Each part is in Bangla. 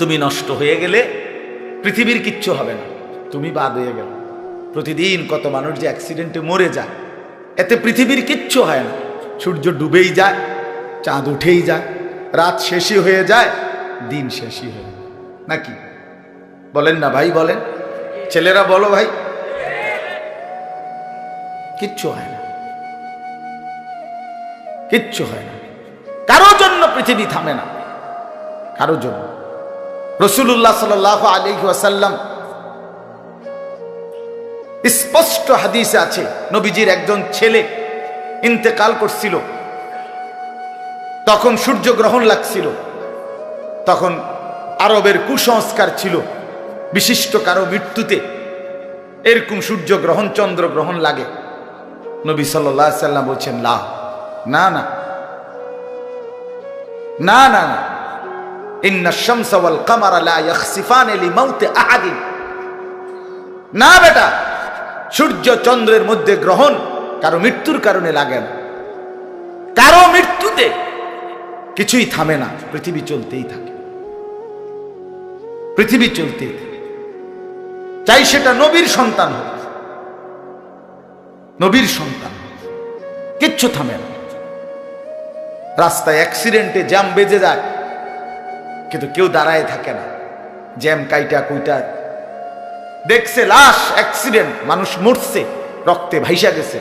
তুমি নষ্ট হয়ে গেলে পৃথিবীর কিচ্ছু হবে না, তুমি বাদ হয়ে গেল। প্রতিদিন কত মানুষ যে অ্যাক্সিডেন্টে মরে যায়, এতে পৃথিবীর কিচ্ছু হয় না। সূর্য ডুবেই যায়, চাঁদ উঠেই যায়, রাত শেষই হয়ে যায়, দিন শেষই হয়ে যায়, নাকি বলেন না ভাই? বলেন ছেলেরা, বলো ভাই। কিচ্ছু হয় না, কিচ্ছু হয় না। কারোর জন্য পৃথিবী থামে না, কারোর জন্য। রাসূলুল্লাহ সাল্লাল্লাহু আলাইহি ওয়াসাল্লাম স্পষ্ট হাদিসে আছে, নবীজির একজন ছেলে ইন্তেকাল করছিল, তখন সূর্যগ্রহণ লাগছিল। তখন আরবের কুসংস্কার ছিল, বিশিষ্ট কারো মৃত্যুতে এরকম সূর্যগ্রহণ চন্দ্রগ্রহণ লাগে। নবী সাল্লাল্লাহু আলাইহি ওয়াসাল্লাম বলছেন, না না না না না না, ইন্না শামসা ওয়াল কামারা লা ইয়াখসিফানি লিমাউতি আহাদিন। না বেটা, সূর্য চন্দ্রের মধ্যে গ্রহণ কারো মৃত্যুর কারণে লাগে না। কারো মৃত্যুতে কিছুই থামে না, পৃথিবী চলতেই থাকে, পৃথিবী চলতেই থাকে। চাই সেটা নবীর সন্তান হোক, নবীর সন্তান, কিচ্ছু থামে না। রাস্তায় অ্যাক্সিডেন্টে জ্যাম বেজে যায়, কিন্তু কেউ দাঁড়ায় থাকে না। জ্যাম কাইটা কুইটা দেখছে, লাশ, অ্যাক্সিডেন্ট, মানুষ মরছে, রক্তে ভাইসা গেছে,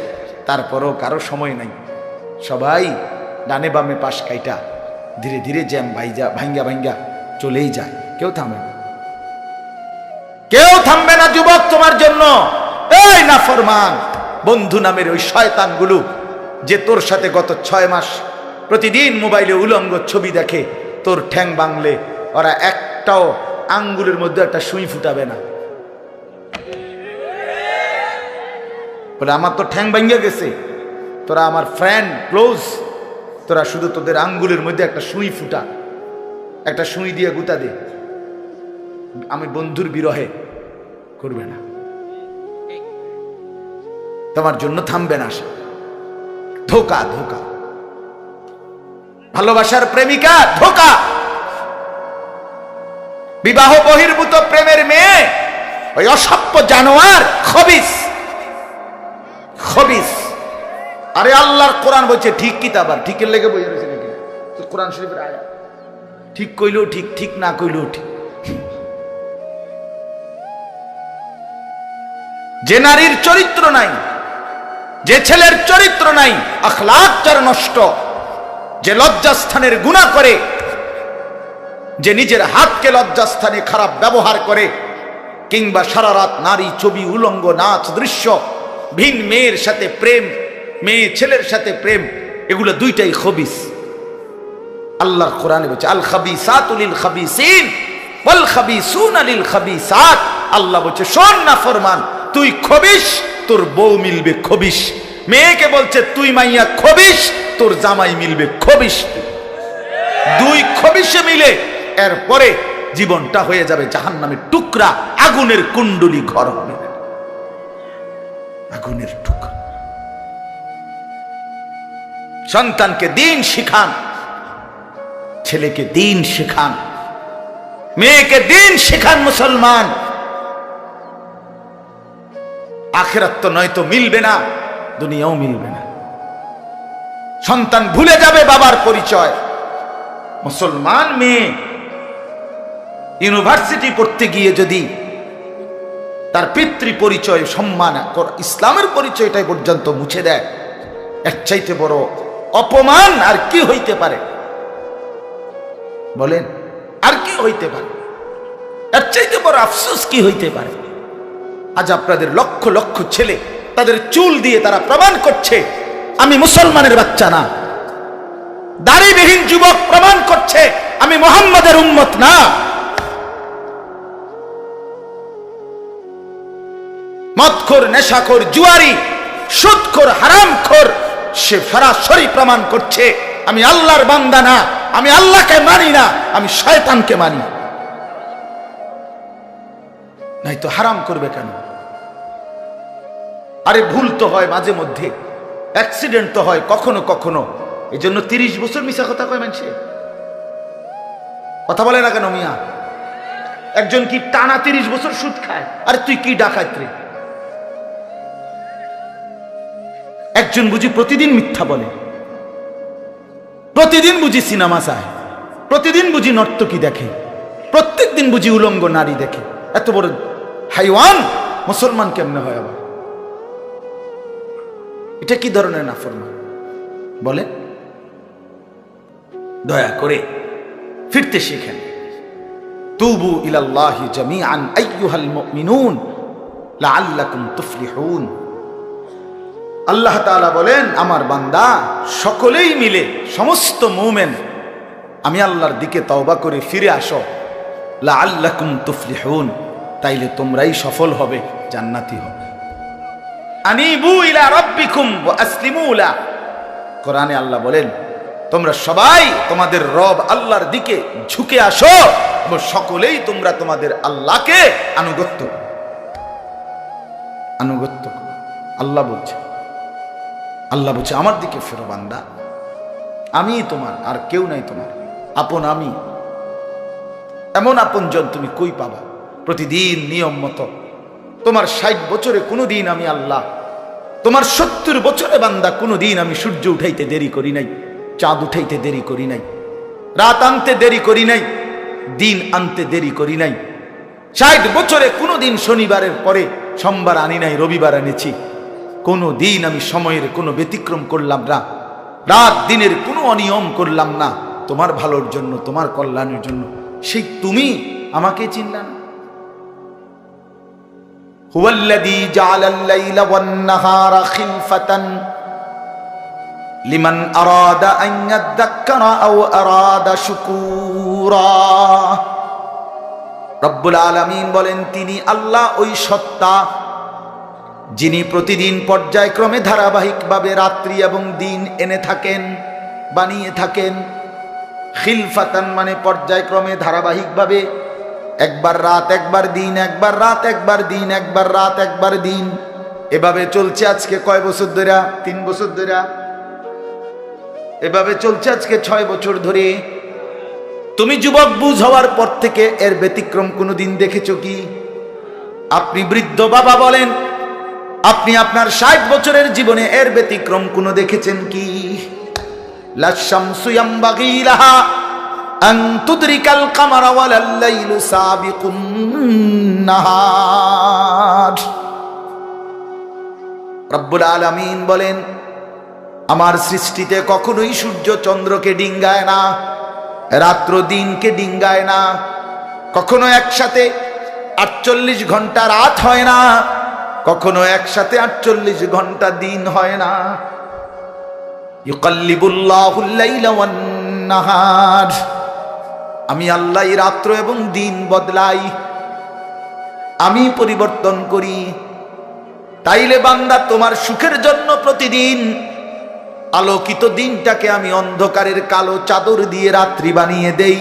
তারপরও কারো সময় নাই। সবাই ডানে বামে পাশ কাইটা ধীরে ধীরে জ্যাম ভাঙ্গা ভাঙ্গা চলেই যায়, কেউ থামে না, কেউ থামবে না। যুবক, তোমার জন্য এই নাফরমান বন্ধু নামের ওই শয়তানগুলো যে তোর সাথে গত 6 মাস প্রতিদিন মোবাইলে উলঙ্গ ছবি দেখে, তোর ঠ্যাং বাংলে ওরা একটাও আঙ্গুলের মধ্যে একটা সুই ফুটাবে না। বলে আমার তো ঠ্যাং ভাঙ্গা গেছে, তোরা আমার ফ্রেন্ড ক্লোজ, তোরা শুধু তোদের আঙ্গুলের মধ্যে একটা সুই ফুটা, একটা সুই দিয়ে গুতা দে, আমি বন্ধুর বিরহে করবে না, তোমার জন্য থামবে না সে। ধোকা, ধোকা, ভালোবাসার প্রেমিকা ধোকা, বিবাহ বহির্ভূত প্রেমের মেয়ে ওই অসভ্য জানোয়ার, খবিস, খবিস। আরে আল্লাহর কোরআন বলছে ঠিক কিতাব, আর ঠিকের লেগে বই রয়েছে নাকি? কোরআন শরীফের আয়াত, ঠিক কইলেও ঠিক, ঠিক না কইলেও ঠিক। যে নারীর চরিত্র নাই, যে ছেলের চরিত্র নাই, আখলাক যার নষ্ট, যে লজ্জাস্থানের গুনাহ করে, যে নিজের হাতকে লজ্জাস্থানে খারাপ ব্যবহার করে, কিংবা সারা রাত নারী ছবি, উলঙ্গ নাচ দৃশ্য, ভিন মেয়ের সাথে প্রেম, মেয়ে ছেলের সাথে প্রেম, এগুলো দুইটাই খবিস। আল্লাহর কোরআনে বলছে আল খাবিসাতু লিল খাবিসিন ওয়াল খাবিসুনা লিল খাবিসাত। আল্লাহ বলছে শোন না ফরমান, তুই খবিস, তোর বউ মিলবে খবিস। মেয়েকে বলছে তুই মাইয়া খবিস, তোর জামাই মিলবে খবিস। দুই খবিসে মিলে এরপরে জীবনটা হয়ে যাবে জাহান্নামের টুকরা, আগুনের কুণ্ডলী ঘর হবে, আগুনের টুকরা। সন্তানকে দিন শিখান, ছেলেকে দিন শিখান, মেয়েকে দিন শিখান। মুসলমান, আখিরাত তো নয়তো মিলবে না, দুনিয়াও মিলবে না। সন্তান ভুলে যাবে বাবার পরিচয়। মুসলমান মেয়ে ইউনিভার্সিটি পড়তে গিয়ে যদি তার পিতৃ পরিচয়, সম্মান, ইসলামের পরিচয়টাই পর্যন্ত মুছে দেয়, এর চাইতে বড় অপমান আর কি হইতে পারে? বলেন, আর কি হইতে পারে? এর চাইতে বড় আফসোস কি হইতে পারে? আজ আপনাদের লক্ষ লক্ষ ছেলে তাদের চুল দিয়ে তারা প্রমাণ করছে আমি মুসলমানের বাচ্চা না। দাড়িবিহীন যুবক প্রমাণ করছে আমি মুহাম্মাদের উম্মত না। মদখোর, নেশাখোর, জুয়ারি, সুদখোর, হারামখোর, সে সরাসরি প্রমাণ করছে আমি আল্লাহর বান্দা না, আমি আল্লাহকে মানি না, আমি শয়তানকে মানি। নাই তো হারাম করবে কেন? আরে ভুল তো হয় মাঝে মধ্যে, অ্যাক্সিডেন্ট তো হয় কখনো কখনো, এই জন্য 30 বছর মিশা কথা কয় মানুষে। কথা বলে না কেন মিয়া? একজন কি টানা 30 বছর সুদ খায়? আর তুই কি ডাকাত রে? একজন বুঝি প্রতিদিন মিথ্যা বলে, প্রতিদিন বুঝি সিনেমা চায়, প্রতিদিন বুঝি নর্তকী দেখে, প্রত্যেক দিন বুঝি উলঙ্গ নারী দেখে। এত বড় হাইওয়ান মুসলমান কেমনে হয় আবার? এটা কি ধরনের নাফরমান বলে? দয়া করে ফিরতে শিখেন। তুবু ইলাল্লাহি জামিআন আইয়ুহাল মুমিনুন লাআল্লাকুম তুফলিহুন। আল্লাহ তাআলা বলেন, আমার বান্দা সকলেই মিলে, সমস্ত মুমিন আমি আল্লাহর দিকে তওবা করে ফিরে আসো, লাআল্লাকুম তুফলিহুন, তাইলে তোমরাই সফল হবে, জান্নাতি হবে। আনিবু ইলা রাব্বিকুম ওয়া আসলিমু লা। কোরআনে আল্লাহ বলেন, তোমরা সবাই তোমাদের রব আল্লাহর দিকে ঝুঁকে আসো এবং সকলেই তোমরা তোমাদের আল্লাহকে আনুগত্য করো। আল্লাহ বলছে, আমার দিকে ফেরো বান্দা, আমি তোমার, আর কেউ নাই তোমার আপন। আমি এমন আপনজন তুমি কই পাবা? প্রতিদিন নিয়ম মতো তোমার 60 বছরে কোনোদিন আমি আল্লাহ, তোমার 70 বছরে বান্দা কোনোদিন আমি সূর্য উঠাইতে দেরি করি নাই, চাঁদ উঠাইতে দেরি করি নাই, রাত আনতে দেরি করি নাই, দিন আনতে দেরি করি নাই। 60 বছরে কোনোদিন শনিবারের পরে সোমবার আনি নাই, রবিবার এনেছি। কোনো দিন আমি সময়ের কোনো ব্যতিক্রম করলাম না, রাত দিনের কোনো অনিয়ম করলাম না, তোমার ভালোর জন্য, তোমার কল্যাণের জন্য। সেই তুমি আমাকে চিনলা না? হুয়াল্লাযী জাআলাল লাইলা ওয়ান নাহারা খিলফাতান লিমান আরাদা আন ইয়াযাক্কারা আও আরাদা শুকুরা। রব্বুল আলামিন বলেন, তিনি আল্লাহ ওই সত্তা যিনি প্রতিদিন পর্যায়ক্রমে ধারাবাহিকভাবে রাত্রি এবং দিন এনে থাকেন, বানিয়ে থাকেন। খিলফাতান মানে পর্যায়ক্রমে ধারাবাহিকভাবে, একবার রাত একবার দিন, একবার রাত একবার দিন, একবার রাত একবার দিন, এভাবে চলছে আজকে কয় বছর ধরে? 3 বছর ধরে। এভাবে চলছে আজকে 6 বছর ধরে। তুমি যুবক বুঝ হওয়ার পর থেকে এর ব্যতিক্রম কোনোদিন দেখেছো কি? আপনি বৃদ্ধ বাবা বলেন, আপনি আপনার 60 বছরের জীবনে এর ব্যতিক্রম কোনো দেখেছেন কি? লা শামসু ইয়ামবাগি লাহা আন তুদরিকাল কামারা ওয়ালাল লাইলু সাবিকুন নাহার। রব্বুল আলামিন বলেন, আমার সৃষ্টিতে কখনোই সূর্য চন্দ্রকে ডিঙ্গায় না, রাত্র দিনকে ডিঙ্গায় না, কখনো একসাথে 48 ঘন্টা রাত হয় না, কখনো একসাথে 48 ঘন্টা দিন হয় না। ইউকাল্লিবুল্লাহুল লাইলা ওয়ান নাহার, আমি আল্লাহ রাত্র এবং দিন বদলাই, আমি পরিবর্তন করি। তাইলে বান্দা, তোমার সুখের জন্য প্রতিদিন আলোকিত দিনটাকে আমি অন্ধকারের কালো চাদর দিয়ে রাত্রি বানিয়ে দেই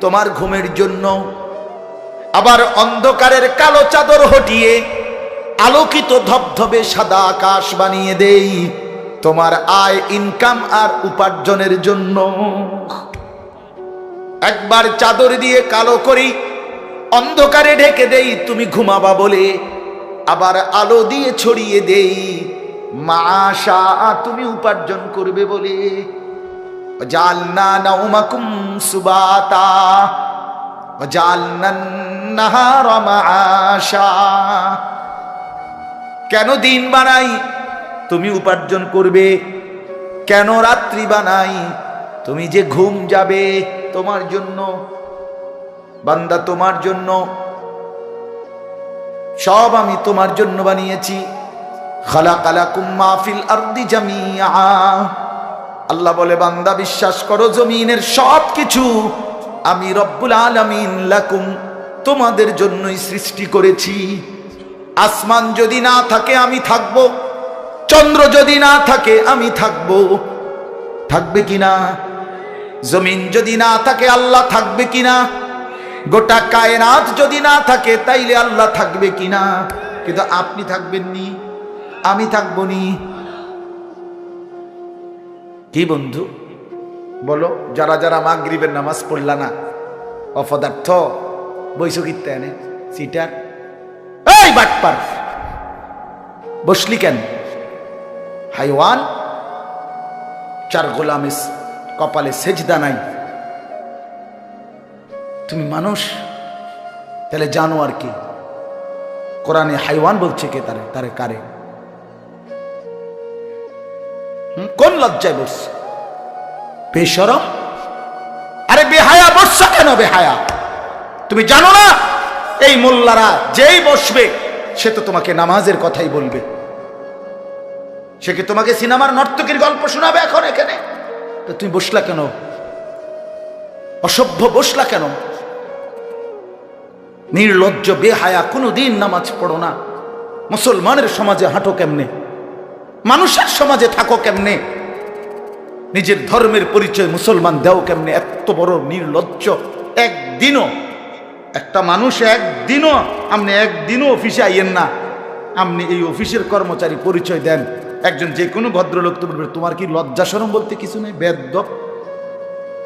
তোমার ঘুমের জন্য, আবার অন্ধকারের কালো চাদর হটিয়ে আলোকিত ধবধবে সাদা আকাশ বানিয়ে দেই তোমার আয়, ইনকাম আর উপার্জনের জন্য। একবার চাদর দিয়ে কালো করি, অন্ধকারে ঢেকে দেই তুমি ঘুমাবা বলে, আবার আলো দিয়ে ছড়িয়ে দেই মাশা তুমি উপার্জন করবে বলে। জালনা নাউমাকুম সুবাতা জালনান নাহারা মাশা। কেন দিন বানাই? তুমি উপার্জন করবে। কেন রাত্রি বানাই? তুমি যে ঘুম যাবে তোমার জন্য। বান্দা, তোমার জন্য সব আমি তোমার জন্য বানিয়েছি। খালাকালাকুম মা ফিল আরদি জামিআ। আল্লাহ বলে, বান্দা বিশ্বাস করো, জমিনের সব কিছু আমি রব্বুল আলামিন লাকুম তোমাদের জন্যই সৃষ্টি করেছি। আসমান যদি না থাকে আমি থাকব, চন্দ্র যদি না থাকে আমি থাকব, থাকবে কিনা? জমিন যদি না থাকে আল্লাহ থাকবে কিনা? গোটা কায়নাত যদি না থাকে তাইলে আল্লাহ থাকবে কিনা? কিন্তু আপনি থাকবেন নি, আমি থাকবো নি। কি বন্ধু বলো, যারা যারা মাগরিবের নামাজ পড়লা না, অপদার্থ, বইছো কিত্তে এনে সিটার, এই বাটপার বসলি কেন? হাইওয়ান, চার গোলামের কপালে সেজদা নাই, তুমি মানুষ, তাহলে জানো আর কি? কোরআনে হাইওয়ান বলছে কে? তারে তারে কারে? কোন লজ্জায় বসছে? বেশরম, আরে বেহায়া বসছো কেন? বেহায়া, তুমি জানো না এই মোল্লারা যেই বসবে সে তো তোমাকে নামাজের কথাই বলবে, সে কি তোমাকে সিনেমার নর্তকীর গল্প শোনাবে এখন এখানে? তো তুমি বসলা কেন? অসভ্য বসলা কেন? নির্লজ্জ বেহায়া, কোনোদিন নামাজ পড়ো না, মুসলমানের সমাজে হাঁটো কেমনে? মানুষের সমাজে থাকো কেমনে? নিজের ধর্মের পরিচয় মুসলমান দেও কেমনে? এত বড় নির্লজ্জ। একদিনও একটা মানুষ একদিনও অফিসে আইয়েন না, আপনি এই অফিসের কর্মচারী পরিচয় দেন, একজন যে কোনো ভদ্রলোক তো বলবে তোমার কি লজ্জা শরম বলতে কিছু নেই? বেয়াদব,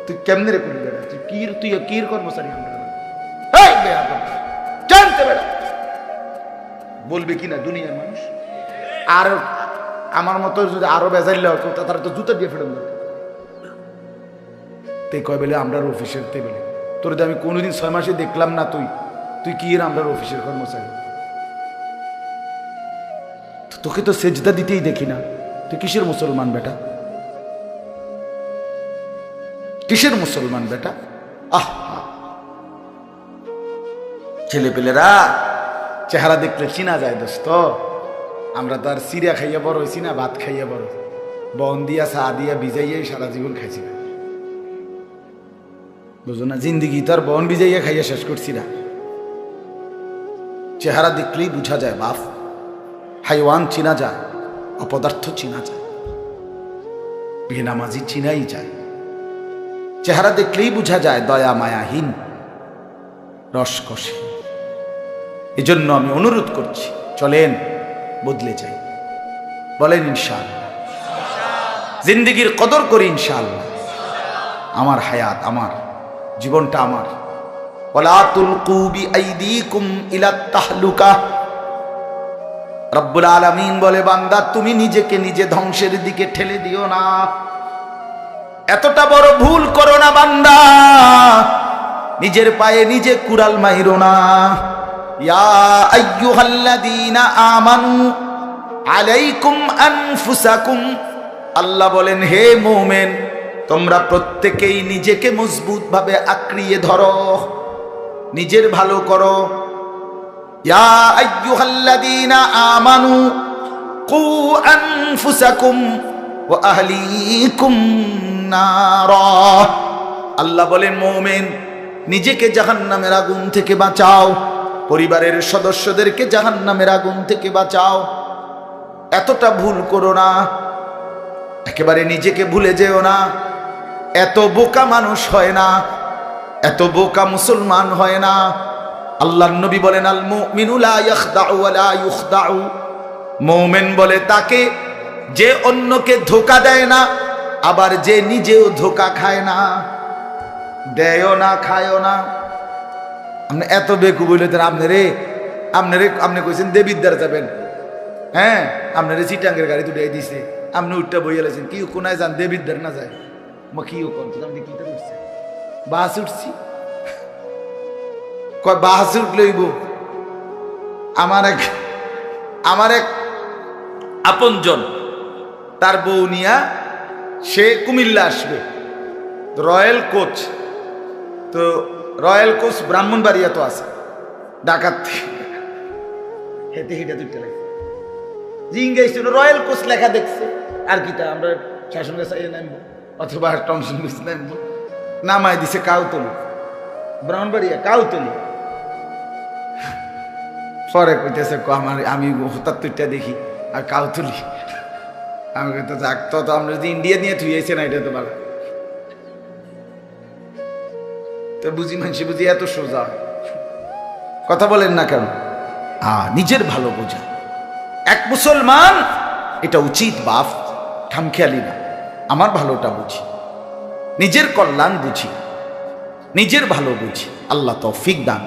তুই কেমনে রে করবি? তুই কির কর্মচারী? জানতে বেড়া বলবে কিনা দুনিয়ার মানুষ? আর আমার মতো যদি আরো বেজাইলে তারা তো জুতা দিয়ে ফেরত তে কয় বেলে আমরা অফিসের তে বেলে তোর আমি কোনোদিন 6 মাসে দেখলাম না, তুই কি এর আমরা অফিসের কর্মচারী? তোকে তো সেজদা দিতেই দেখি না, তুই কিসের মুসলমান বেটা? কিসের মুসলমান বেটা? আহ, ছেলে পেলেরা চেহারা দেখলে চিনা যায় দোস্ত। আমরা তো আর সিরিয়া খাইয়া বড় হয়েছি না, ভাত খাইয়া বড়, বন দিয়া চা দিয়া ভিজাইয়াই সারা জীবন খাইছি না, বুঝো না? জিন্দিগি তো আর বন ভিজাইয়া খাইয়া শেষ করছি না। চেহারা দেখলেই বুঝা যায় বাপ, হাইওয়ান চিনা যায়, অপদার্থ চিনা যায়, বেনামাজি চিনাই যায়। চেহারা দেখলেই বুঝা যায় দয়া মায়াহীন, রসকসে। এজন্য আমি অনুরোধ করছি, চলেন বদলে যাই, বলেন ইনশাআল্লাহ। জিন্দেগির কদর করি ইনশাআল্লাহ। আমার হায়াত আমার, জীবনটা আমার। ওয়ালা তুলকু বিআইদিকুম ইলাত তাহলুকা। রব্বুল আলামিন বলে, বান্দা তুমি নিজেকে নিজে ধ্বংসের দিকে ঠেলে দিও না, এতটা বড় ভুল করো না বান্দা, নিজের পায়ে নিজে কুড়াল মাইরো না। ইয়া আইয়ুহাল্লাযীনা আমানু আলাইকুম আনফুসাকুম, আল্লাহ বলেন হে মুমিন তোমরা প্রত্যেকেই নিজেকে মজবুত ভাবে আঁকড়িয়ে ধরো, নিজের ভালো করো। ইয়া আইয়ুহাল্লাযীনা আমানু কু আনফুসাকুম ওয়া আহলিকুম নারা, আল্লাহ বলেন মুমিন নিজেকে জাহান্নামের আগুন থেকে বাঁচাও, পরিবারের সদস্যদেরকে জাহান্নামের আগুন থেকে বাঁচাও। এতটা ভুল করো না, একেবারে নিজেকে ভুলে যেও না। এত বোকা মানুষ হয় না, এত বোকা মুসলমান হয় না। আল্লাহর নবী বলেন, আল মুমিনু লা ইয়াখদাউ ওয়া লা ইউখদাউ, মুমিন বলে তাকে যে অন্যকে ধোঁকা দেয় না, আবার যে নিজেও ধোঁকা খায় না। দেয়ও না, খায়ও না। আপনি এত বেকু বললেন, আপনি কইছেন দেবিদ্বার যাবেন, হ্যাঁ আপনারে চিটাঙ্গের গাড়ি তুলে দিছে, আপনি উঠটা বইয়া লাইছেন, কি কোনায় যান দেবিদ্বার না যায়? মা কি আপনি কি উঠছে? বাস উঠছি, কয় বাস উঠলইব। আমার এক আপনজন, তার বউ নিয়া সে কুমিল্লা আসবে, রয়্যাল কোচ, তো রয়্যাল কোচ ব্রাহ্মণবাড়িয়া তো আছে, ডাকাত হেঁটে হেঁটে দুইটা লাগে জিঙ্গাইছিল, রয়্যাল কোচ লেখা দেখছে, আর কিটা আমরা শাসন গাছ নামবো অথবা টমসন গাছ নামবো, নামাই দিছে কাউতলি, ব্রাহ্মণবাড়িয়া কাউতলি। পরে কইতেছে আমি হঠাৎ তুইটা দেখি আর কাউতলি, আমি তো যাক, তো আমরা যদি ইন্ডিয়া নিয়ে থুইয়েছে না, এটা তো ভালো তো বুঝি, মানুষ বুঝি এত সোজা কথা বলেন না কেন? নিজের ভালো বোঝা এক মুসলমান, এটা উচিত বাপ, খামখেয়ালি না। আমার ভালোটা বুঝি, নিজের কল্যাণ বুঝি, নিজের ভালো বুঝি। আল্লাহ তৌফিক দান।